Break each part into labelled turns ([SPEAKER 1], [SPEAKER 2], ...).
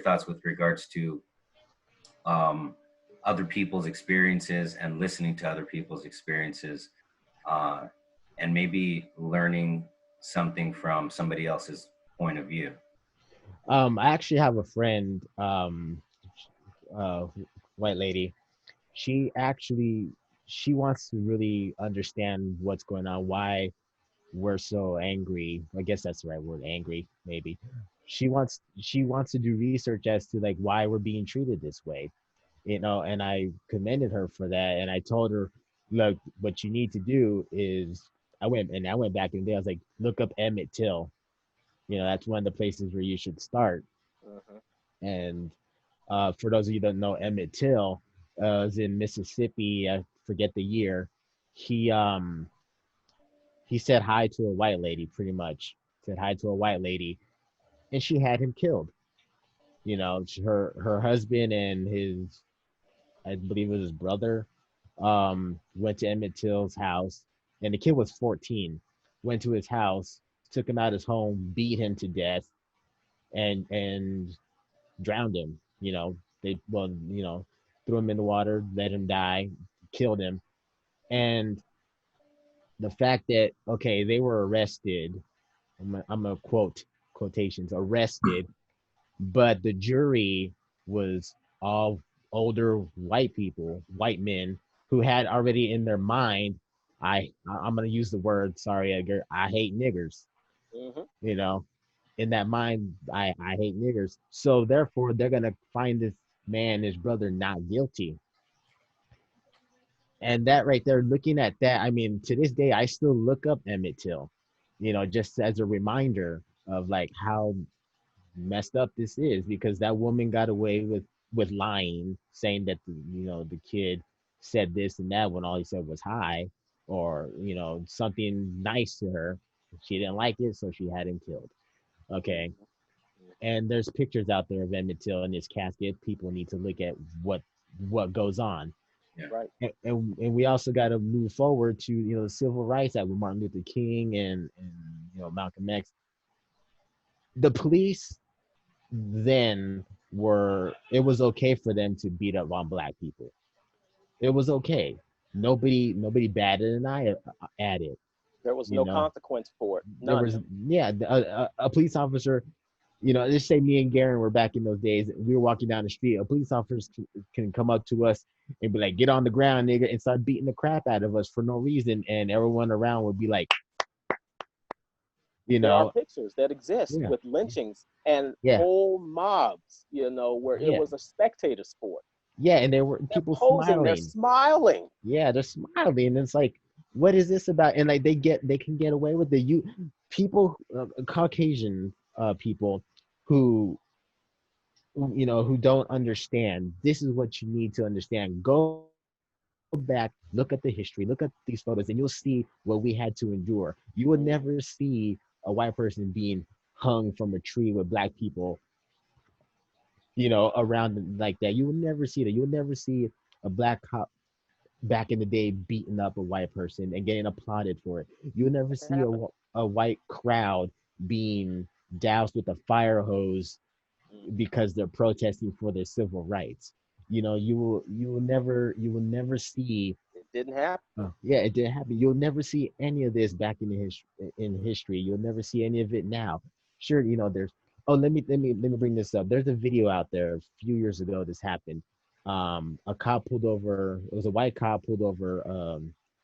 [SPEAKER 1] thoughts with regards to um, other people's experiences and listening to other people's experiences, uh, and maybe learning something from somebody else's point of view.
[SPEAKER 2] I actually have a friend, uh, white lady. She actually she wants to really understand what's going on, why we're so angry. I guess that's the right word, angry, maybe. She wants to do research as to like why we're being treated this way, and I commended her for that. And I told her, look, what you need to do is I went back in there. I was like, look up Emmett Till. That's one of the places where you should start.
[SPEAKER 3] Uh-huh.
[SPEAKER 2] And for those of you that don't know, Emmett Till is in Mississippi. I forget the year. He said hi to a white lady, pretty much. Said hi to a white lady, and she had him killed. Her husband and his, I believe it was his brother, went to Emmett Till's house, and the kid was 14. Went to his house, took him out his home, beat him to death, and drowned him. Threw him in the water, let him die, killed him. And the fact that, okay, they were arrested. I'm gonna quotations, arrested, but the jury was all older white people, white men who had already in their mind, I'm gonna use the word, sorry Edgar, I hate niggers.
[SPEAKER 3] Uh-huh.
[SPEAKER 2] You know, in that mind, I hate niggers. So therefore, they're gonna find this man, his brother, not guilty. And that right there, looking at that, I mean, to this day, I still look up Emmett Till, just as a reminder of like how messed up this is, because that woman got away with lying, saying that the kid said this and that when all he said was hi, or something nice to her. She didn't like it, so she had him killed. Okay. And there's pictures out there of Emmett Till in his casket. People need to look at what goes on.
[SPEAKER 1] Yeah.
[SPEAKER 3] Right.
[SPEAKER 2] And we also got to move forward to the Civil Rights Act with Martin Luther King and Malcolm X. The police then it was okay for them to beat up on black people. It was okay. Nobody batted an eye at it.
[SPEAKER 3] There was
[SPEAKER 2] You
[SPEAKER 3] no
[SPEAKER 2] know,
[SPEAKER 3] consequence for it.
[SPEAKER 2] there
[SPEAKER 3] None.
[SPEAKER 2] was, yeah, a police officer. Let's say me and Garen were back in those days. We were walking down the street. A police officer can come up to us and be like, "Get on the ground, nigga," and start beating the crap out of us for no reason, and everyone around would be like, you
[SPEAKER 3] There are
[SPEAKER 2] know,
[SPEAKER 3] pictures that exist
[SPEAKER 2] yeah,
[SPEAKER 3] with lynchings and
[SPEAKER 2] yeah,
[SPEAKER 3] whole mobs, where it
[SPEAKER 2] yeah,
[SPEAKER 3] was a spectator sport.
[SPEAKER 2] yeah, and there were
[SPEAKER 3] They're
[SPEAKER 2] people
[SPEAKER 3] posing, they're
[SPEAKER 2] smiling.
[SPEAKER 3] smiling.
[SPEAKER 2] Yeah, they're smiling, and it's like, what is this about? And like they can get away with it. People, Caucasian people who who don't understand. This is what you need to understand. Go back, look at the history, look at these photos, and you'll see what we had to endure. You will never
[SPEAKER 3] Mhm.
[SPEAKER 2] see a white person being hung from a tree with black people, around like that. You will never see that. You will never see a black cop back in the day beating up a white person and getting applauded for it. You will never
[SPEAKER 3] Never
[SPEAKER 2] see
[SPEAKER 3] happened.
[SPEAKER 2] a white crowd being doused with a fire hose
[SPEAKER 3] Mhm.
[SPEAKER 2] because they're protesting for their civil rights. You will never see.
[SPEAKER 3] It didn't happen.
[SPEAKER 2] Yeah, it didn't happen. You'll never see any of this back in history. You'll never see any of it now. Sure, there's. Oh, let me bring this up. There's a video out there a few years ago. This happened. A cop pulled over. It was a white cop pulled over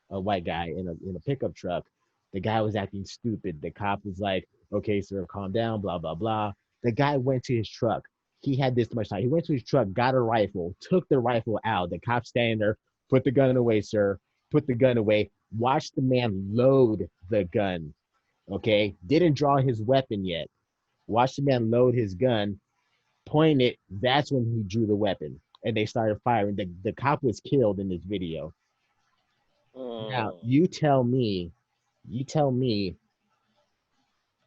[SPEAKER 2] a white guy in a pickup truck. The guy was acting stupid. The cop was like, "Okay, sir, calm down." Blah blah blah. The guy went to his truck. He had this much time. He went to his truck, got a rifle, took the rifle out. The cop standing there, put the gun away, sir. Put the gun away. Watch the man load the gun. Okay, didn't draw his weapon yet. Watch the man load his gun, point it. That's when he drew the weapon, and they started firing. The cop was killed in this video. Now
[SPEAKER 3] Mm.
[SPEAKER 2] you tell me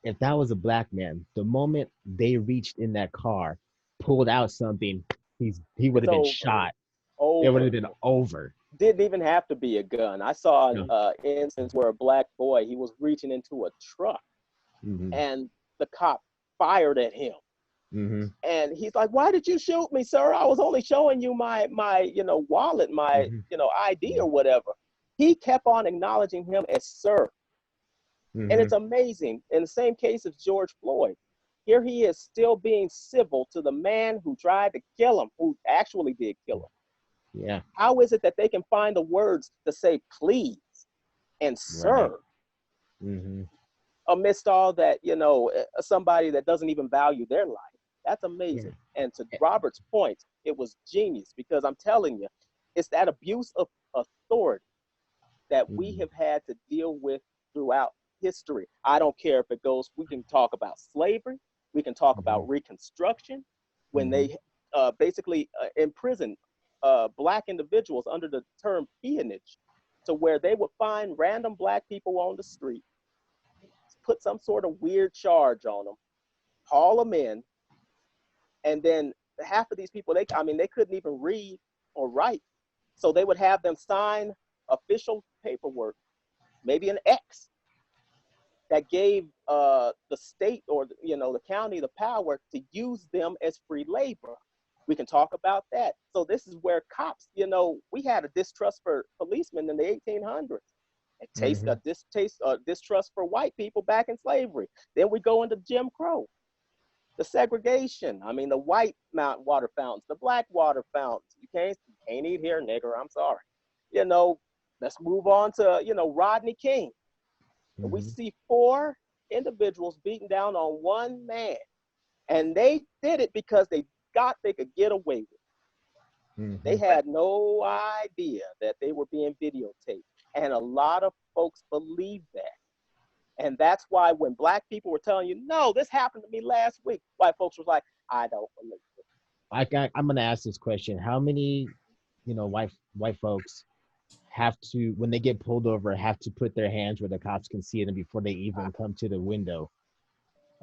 [SPEAKER 2] if that was a black man, the moment they reached in that car, pulled out something, he would
[SPEAKER 3] It's
[SPEAKER 2] have been
[SPEAKER 3] over.
[SPEAKER 2] shot. It would have
[SPEAKER 3] Over.
[SPEAKER 2] been over.
[SPEAKER 3] Didn't even have to be a gun. I saw an
[SPEAKER 2] No.
[SPEAKER 3] instance where a black boy, he was reaching into a truck
[SPEAKER 2] Hmm.
[SPEAKER 3] and the cop fired at him.
[SPEAKER 2] Mm-hmm.
[SPEAKER 3] And he's like, "Why did you shoot me, sir? I was only showing you my wallet, my
[SPEAKER 2] Mm-hmm.
[SPEAKER 3] ID or whatever." He kept on acknowledging him as sir. And
[SPEAKER 2] Mm-hmm.
[SPEAKER 3] it's amazing. In the same case of George Floyd, here he is still being civil to the man who tried to kill him, who actually did kill him.
[SPEAKER 2] Yeah.
[SPEAKER 3] How is it that they can find the words to say please and
[SPEAKER 2] Right.
[SPEAKER 3] sir
[SPEAKER 2] Mm-hmm.
[SPEAKER 3] amidst all that, somebody that doesn't even value their life? That's
[SPEAKER 2] Yeah.
[SPEAKER 3] amazing. And to Robert's point, it was genius, because I'm telling you, it's that abuse of authority that we
[SPEAKER 2] Mm-hmm.
[SPEAKER 3] have had to deal with throughout history. I don't care if it goes, we can talk about slavery, we can talk
[SPEAKER 2] Mm-hmm.
[SPEAKER 3] about Reconstruction, when
[SPEAKER 2] Mm-hmm.
[SPEAKER 3] they basically imprisoned Black individuals under the term peonage, to where they would find random Black people on the street, put some sort of weird charge on them, haul them in, and then half of these people, they couldn't even read or write. So they would have them sign official paperwork, maybe an X, that gave the state or the county the power to use them as free labor. We can talk about that. So this is where cops, we had a distrust for policemen in the 1800s.
[SPEAKER 2] Mm-hmm.
[SPEAKER 3] A distrust for white people back in slavery. Then we go into Jim Crow, the segregation. I mean, the white mountain water fountains, the Black water fountains. You can't eat here, nigger. I'm sorry. You know, let's move on to Rodney King. We
[SPEAKER 2] Mm-hmm.
[SPEAKER 3] see four individuals beating down on one man, and they did it because they thought they could get away with it. They
[SPEAKER 2] Mm-hmm.
[SPEAKER 3] had no idea that they were being videotaped, and a lot of folks believe that. And that's why when Black people were telling you, "No, this happened to me last week," white folks was like, "I don't believe it."
[SPEAKER 2] I'm gonna ask this question: how many, white folks have to, when they get pulled over, have to put their hands where the cops can see them before they even come to the window?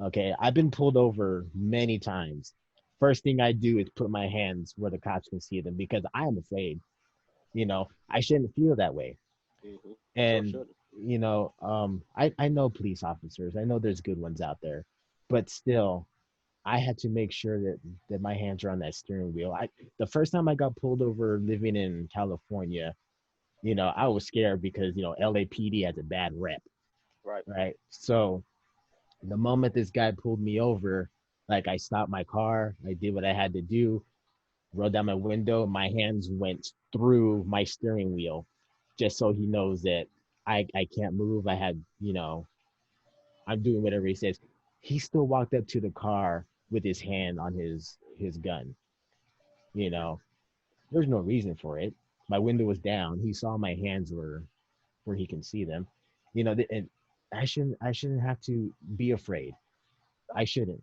[SPEAKER 2] Okay, I've been pulled over many times. First thing I do is put my hands where the cops can see them because I am afraid. I shouldn't feel that way.
[SPEAKER 3] Mm-hmm. You sure
[SPEAKER 2] And
[SPEAKER 3] shouldn't.
[SPEAKER 2] I know police officers. I know there's good ones out there, but still, I had to make sure that my hands are on that steering wheel. The first time I got pulled over living in California, I was scared because LAPD has a bad rep,
[SPEAKER 3] Right.
[SPEAKER 2] right? So the moment this guy pulled me over, like I stopped my car, I did what I had to do, rolled down my window, my hands went through my steering wheel, just so he knows that I can't move. I'm doing whatever he says. He still walked up to the car with his hand on his gun. You know, there's no reason for it. My window was down. He saw my hands were where he can see them. And I shouldn't have to be afraid. I shouldn't.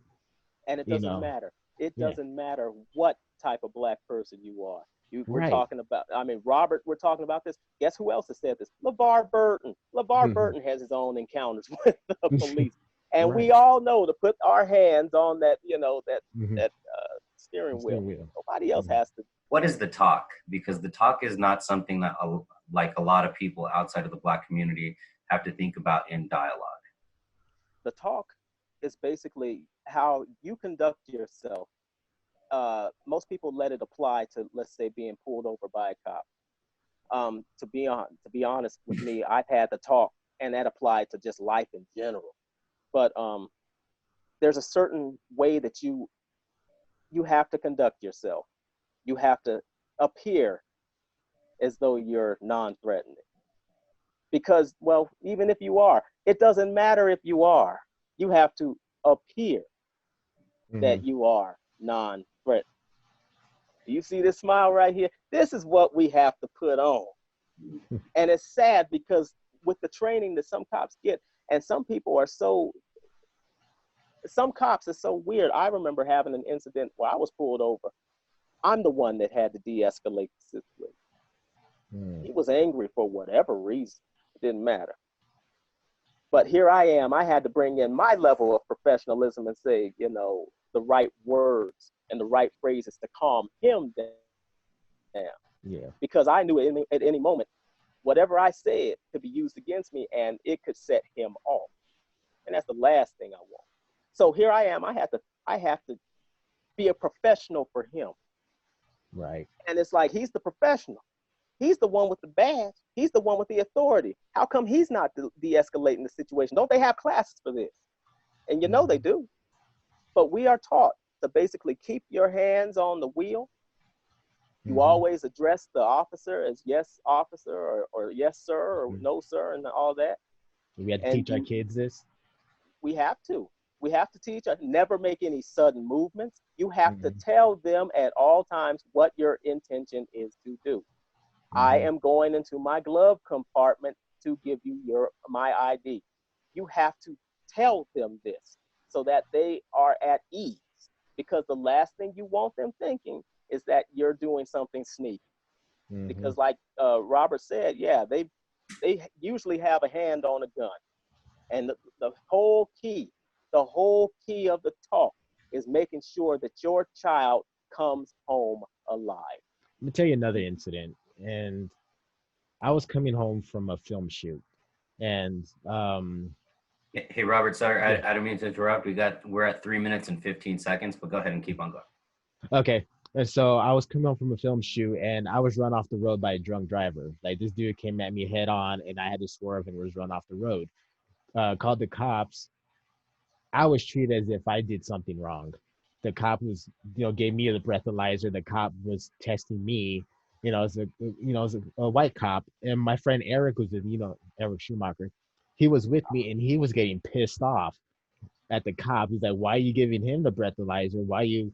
[SPEAKER 3] And it
[SPEAKER 2] You
[SPEAKER 3] doesn't
[SPEAKER 2] know.
[SPEAKER 3] matter. It
[SPEAKER 2] Yeah.
[SPEAKER 3] doesn't matter what type of Black person you are. We're
[SPEAKER 2] Right.
[SPEAKER 3] talking about, Robert, we're talking about this. Guess who else has said this? LeVar Burton. LeVar Burton has his own encounters with the police. And we
[SPEAKER 2] Right.
[SPEAKER 3] all know to put our hands on that,
[SPEAKER 2] Hmm.
[SPEAKER 3] that steering wheel.
[SPEAKER 2] Steering wheel.
[SPEAKER 3] Nobody else
[SPEAKER 2] Mhm.
[SPEAKER 3] has to.
[SPEAKER 1] What is the talk? Because the talk is not something that like a lot of people outside of the Black community have to think about in dialogue.
[SPEAKER 3] The talk is basically how you conduct yourself. Most people let it apply to, let's say, being pulled over by a cop. To be honest with me, I've had the talk, and that applied to just life in general. But there's a certain way that you have to conduct yourself. You have to appear as though you're non-threatening. Because, well, even if you are, it doesn't matter if you are. You have to appear
[SPEAKER 2] Mhm.
[SPEAKER 3] that you are non-threatening. Do you see this smile right here? This is what we have to put on. And it's sad because with the training that some cops get, and some cops are so weird. I remember having an incident where I was pulled over. I'm the one that had to de-escalate the situation.
[SPEAKER 2] Mm.
[SPEAKER 3] He was angry for whatever reason. It didn't matter. But here I am. I had to bring in my level of professionalism and say, the right words and the right phrases to calm him down.
[SPEAKER 2] Yeah.
[SPEAKER 3] Because I knew at any moment, whatever I said could be used against me and it could set him off. And that's the last thing I want. So here I am. I have to be a professional for him.
[SPEAKER 2] Right.
[SPEAKER 3] And it's like, he's the professional. He's the one with the badge. He's the one with the authority. How come he's not de-escalating the situation? Don't they have classes for this? And you know they do. But we are taught to basically keep your hands on the wheel. You always address the officer as yes, officer, or yes, sir, or no, sir, and all that.
[SPEAKER 2] We have to teach our kids this.
[SPEAKER 3] We have to. We have to teach. Never make any sudden movements. You have to tell them at all times what your intention is to do. I am going into my glove compartment to give you my ID. You have to tell them this so that they are at ease, because the last thing you want them thinking is that you're doing something sneaky. Because like Robert said, yeah, they usually have a hand on a gun. And the whole key of the talk is making sure that your child comes home alive.
[SPEAKER 2] Let me tell you another incident. And I was coming home from a film shoot, and
[SPEAKER 1] Hey Robert, sorry,
[SPEAKER 2] yeah.
[SPEAKER 1] I don't mean to interrupt. We're at 3 minutes and 15 seconds, but go ahead and keep on going.
[SPEAKER 2] Okay. And so I was coming home from a film shoot, and I was run off the road by a drunk driver. Like, this dude came at me head on, and I had to swerve and was run off the road. Called the cops. I was treated as if I did something wrong. The cop was, gave me the breathalyzer. The cop was testing me. As a white cop, and my friend Eric was Eric Schumacher. He was with me, and he was getting pissed off at the cop. He's like, "Why are you giving him the breathalyzer? Why you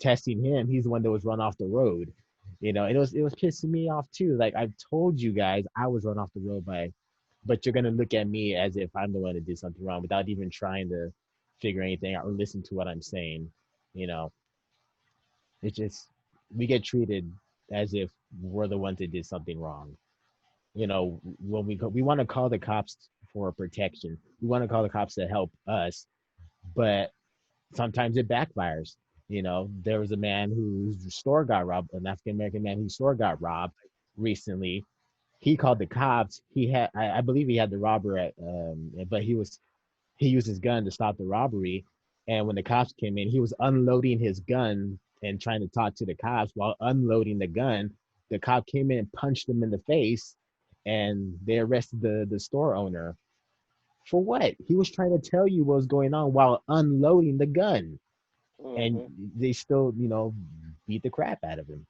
[SPEAKER 2] testing him? He's the one that was run off the road." It was pissing me off too. Like, I've told you guys, I was run off the road by, but you're gonna look at me as if I'm the one that did something wrong without even trying to figure anything out or listen to what I'm saying. It's just, we get treated as if we're the ones that did something wrong. When we want to call the cops for protection, we want to call the cops to help us, but sometimes it backfires. There was a man whose store got robbed, an African American man whose store got robbed recently. He called the cops. I believe he had the robber but he used his gun to stop the robbery. And when the cops came in, he was unloading his gun and trying to talk to the cops while unloading the gun. The cop came in and punched him in the face, and they arrested the store owner. For what? He was trying to tell you what was going on while unloading the gun. And they still, beat the crap out of him.